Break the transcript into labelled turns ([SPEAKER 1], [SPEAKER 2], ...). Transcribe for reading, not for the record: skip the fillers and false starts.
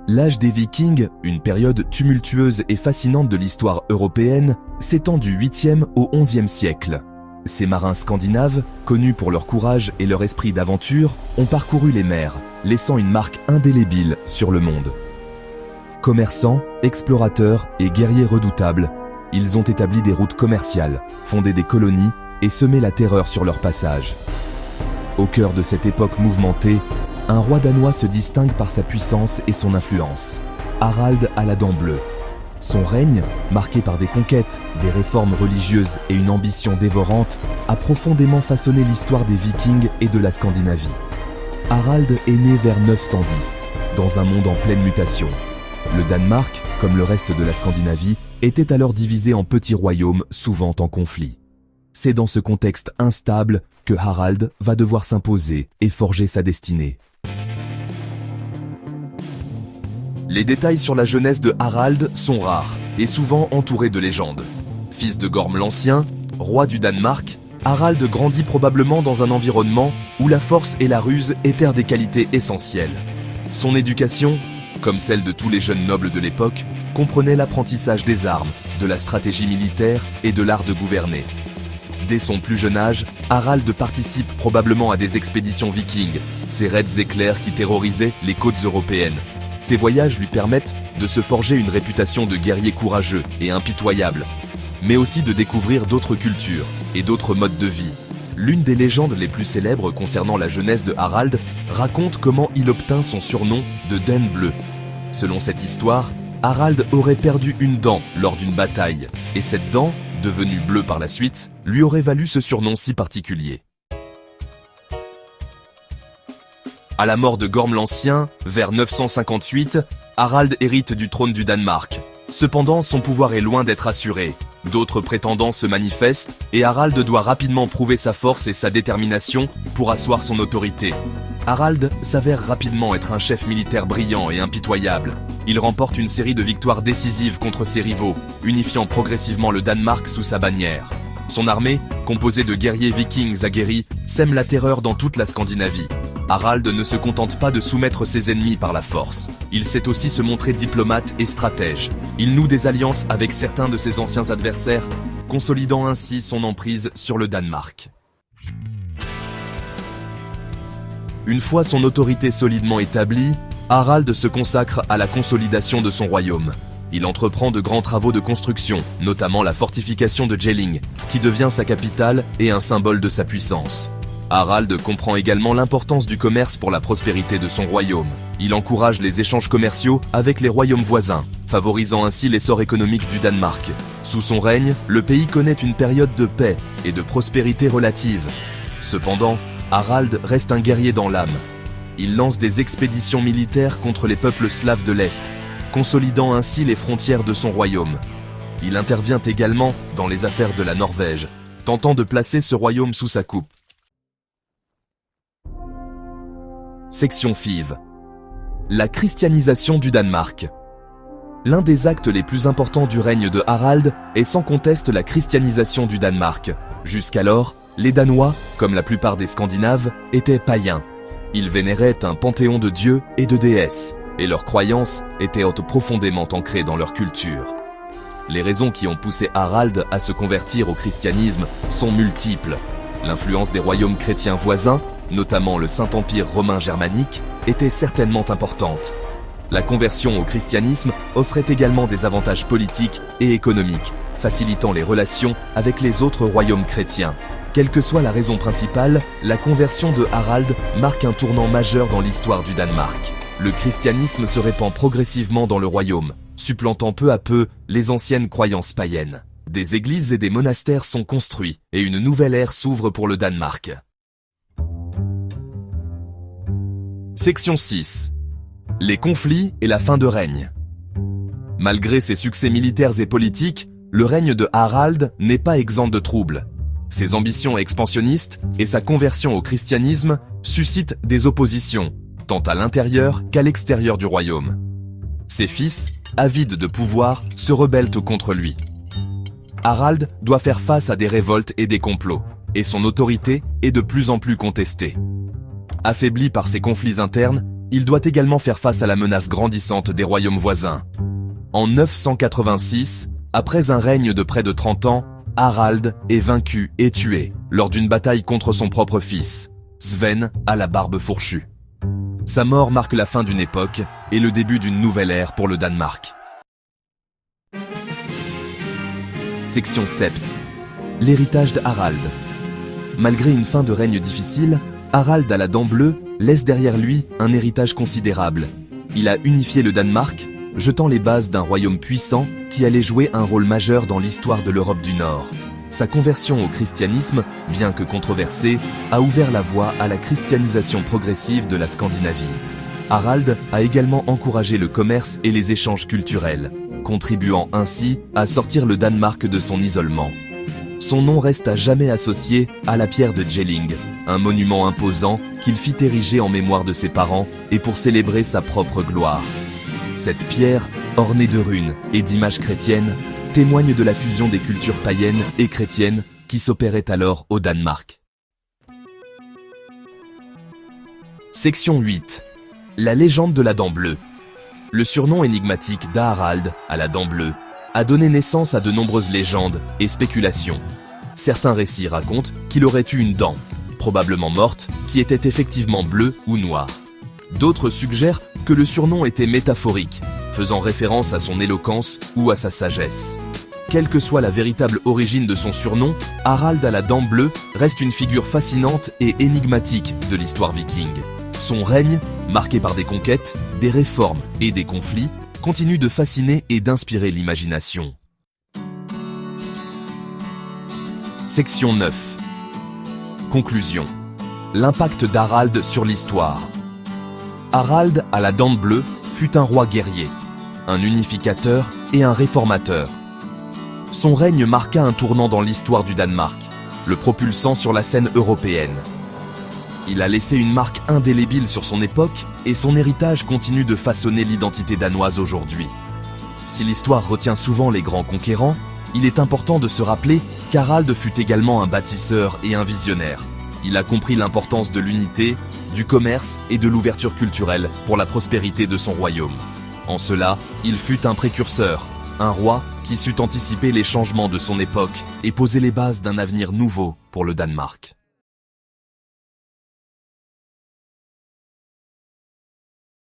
[SPEAKER 1] L'âge des Vikings, une période tumultueuse et fascinante de l'histoire européenne, s'étend du 8e au 11e siècle. Ces marins scandinaves, connus pour leur courage et leur esprit d'aventure, ont parcouru les mers, laissant une marque indélébile sur le monde. Commerçants, explorateurs et guerriers redoutables, ils ont établi des routes commerciales, fondé des colonies et semé la terreur sur leur passage. Au cœur de cette époque mouvementée, un roi danois se distingue par sa puissance et son influence, Harald à la dent bleue. Son règne, marqué par des conquêtes, des réformes religieuses et une ambition dévorante, a profondément façonné l'histoire des Vikings et de la Scandinavie. Harald est né vers 910, dans un monde en pleine mutation. Le Danemark, comme le reste de la Scandinavie, était alors divisé en petits royaumes souvent en conflit. C'est dans ce contexte instable que Harald va devoir s'imposer et forger sa destinée. Les détails sur la jeunesse de Harald sont rares et souvent entourés de légendes. Fils de Gorm l'Ancien, roi du Danemark, Harald grandit probablement dans un environnement où la force et la ruse étaient des qualités essentielles. Son éducation, comme celle de tous les jeunes nobles de l'époque, comprenait l'apprentissage des armes, de la stratégie militaire et de l'art de gouverner. Dès son plus jeune âge, Harald participe probablement à des expéditions vikings, ces raids éclairs qui terrorisaient les côtes européennes. Ces voyages lui permettent de se forger une réputation de guerrier courageux et impitoyable, mais aussi de découvrir d'autres cultures et d'autres modes de vie. L'une des légendes les plus célèbres concernant la jeunesse de Harald raconte comment il obtint son surnom de Dent bleu. Selon cette histoire, Harald aurait perdu une dent lors d'une bataille, et cette dent, devenue bleue par la suite, lui aurait valu ce surnom si particulier. À la mort de Gorm l'Ancien, vers 958, Harald hérite du trône du Danemark. Cependant, son pouvoir est loin d'être assuré. D'autres prétendants se manifestent et Harald doit rapidement prouver sa force et sa détermination pour asseoir son autorité. Harald s'avère rapidement être un chef militaire brillant et impitoyable. Il remporte une série de victoires décisives contre ses rivaux, unifiant progressivement le Danemark sous sa bannière. Son armée, composée de guerriers vikings aguerris, sème la terreur dans toute la Scandinavie. Harald ne se contente pas de soumettre ses ennemis par la force. Il sait aussi se montrer diplomate et stratège. Il noue des alliances avec certains de ses anciens adversaires, consolidant ainsi son emprise sur le Danemark. Une fois son autorité solidement établie, Harald se consacre à la consolidation de son royaume. Il entreprend de grands travaux de construction, notamment la fortification de Jelling, qui devient sa capitale et un symbole de sa puissance. Harald comprend également l'importance du commerce pour la prospérité de son royaume. Il encourage les échanges commerciaux avec les royaumes voisins, favorisant ainsi l'essor économique du Danemark. Sous son règne, le pays connaît une période de paix et de prospérité relative. Cependant, Harald reste un guerrier dans l'âme. Il lance des expéditions militaires contre les peuples slaves de l'Est, consolidant ainsi les frontières de son royaume. Il intervient également dans les affaires de la Norvège, tentant de placer ce royaume sous sa coupe. Section FIV. La christianisation du Danemark. L'un des actes les plus importants du règne de Harald est sans conteste la christianisation du Danemark. Jusqu'alors, les Danois, comme la plupart des Scandinaves, étaient païens. Ils vénéraient un panthéon de dieux et de déesses, et leurs croyances étaient profondément ancrées dans leur culture. Les raisons qui ont poussé Harald à se convertir au christianisme sont multiples. L'influence des royaumes chrétiens voisins, notamment le Saint-Empire romain germanique, était certainement importante. La conversion au christianisme offrait également des avantages politiques et économiques, facilitant les relations avec les autres royaumes chrétiens. Quelle que soit la raison principale, la conversion de Harald marque un tournant majeur dans l'histoire du Danemark. Le christianisme se répand progressivement dans le royaume, supplantant peu à peu les anciennes croyances païennes. Des églises et des monastères sont construits et une nouvelle ère s'ouvre pour le Danemark. Section 6. Les conflits et la fin de règne. Malgré ses succès militaires et politiques, le règne de Harald n'est pas exempt de troubles. Ses ambitions expansionnistes et sa conversion au christianisme suscitent des oppositions, tant à l'intérieur qu'à l'extérieur du royaume. Ses fils, avides de pouvoir, se rebellent contre lui. Harald doit faire face à des révoltes et des complots, et son autorité est de plus en plus contestée. Affaibli par ces conflits internes, il doit également faire face à la menace grandissante des royaumes voisins. En 986, après un règne de près de 30 ans, Harald est vaincu et tué lors d'une bataille contre son propre fils, Sven à la barbe fourchue. Sa mort marque la fin d'une époque et le début d'une nouvelle ère pour le Danemark. Section Sept. L'héritage de Harald. Malgré une fin de règne difficile, Harald à la dent bleue laisse derrière lui un héritage considérable. Il a unifié le Danemark, jetant les bases d'un royaume puissant qui allait jouer un rôle majeur dans l'histoire de l'Europe du Nord. Sa conversion au christianisme, bien que controversée, a ouvert la voie à la christianisation progressive de la Scandinavie. Harald a également encouragé le commerce et les échanges culturels, contribuant ainsi à sortir le Danemark de son isolement. Son nom reste à jamais associé à la pierre de Jelling, un monument imposant qu'il fit ériger en mémoire de ses parents et pour célébrer sa propre gloire. Cette pierre, ornée de runes et d'images chrétiennes, témoigne de la fusion des cultures païennes et chrétiennes qui s'opérait alors au Danemark. Section 8. La légende de la dent bleue. Le surnom énigmatique d'Harald à la dent bleue a donné naissance à de nombreuses légendes et spéculations. Certains récits racontent qu'il aurait eu une dent, probablement morte, qui était effectivement bleue ou noire. D'autres suggèrent que le surnom était métaphorique, faisant référence à son éloquence ou à sa sagesse. Quelle que soit la véritable origine de son surnom, Harald à la dent bleue reste une figure fascinante et énigmatique de l'histoire viking. Son règne, marqué par des conquêtes, des réformes et des conflits, continue de fasciner et d'inspirer l'imagination. Section 9. Conclusion. L'impact d'Harald sur l'histoire. Harald à la dent bleue fut un roi guerrier, un unificateur et un réformateur. Son règne marqua un tournant dans l'histoire du Danemark, le propulsant sur la scène européenne. Il a laissé une marque indélébile sur son époque et son héritage continue de façonner l'identité danoise aujourd'hui. Si l'histoire retient souvent les grands conquérants, il est important de se rappeler qu'Harald fut également un bâtisseur et un visionnaire. Il a compris l'importance de l'unité, du commerce et de l'ouverture culturelle pour la prospérité de son royaume. En cela, il fut un précurseur, un roi qui sut anticiper les changements de son époque et poser les bases d'un avenir nouveau pour le Danemark.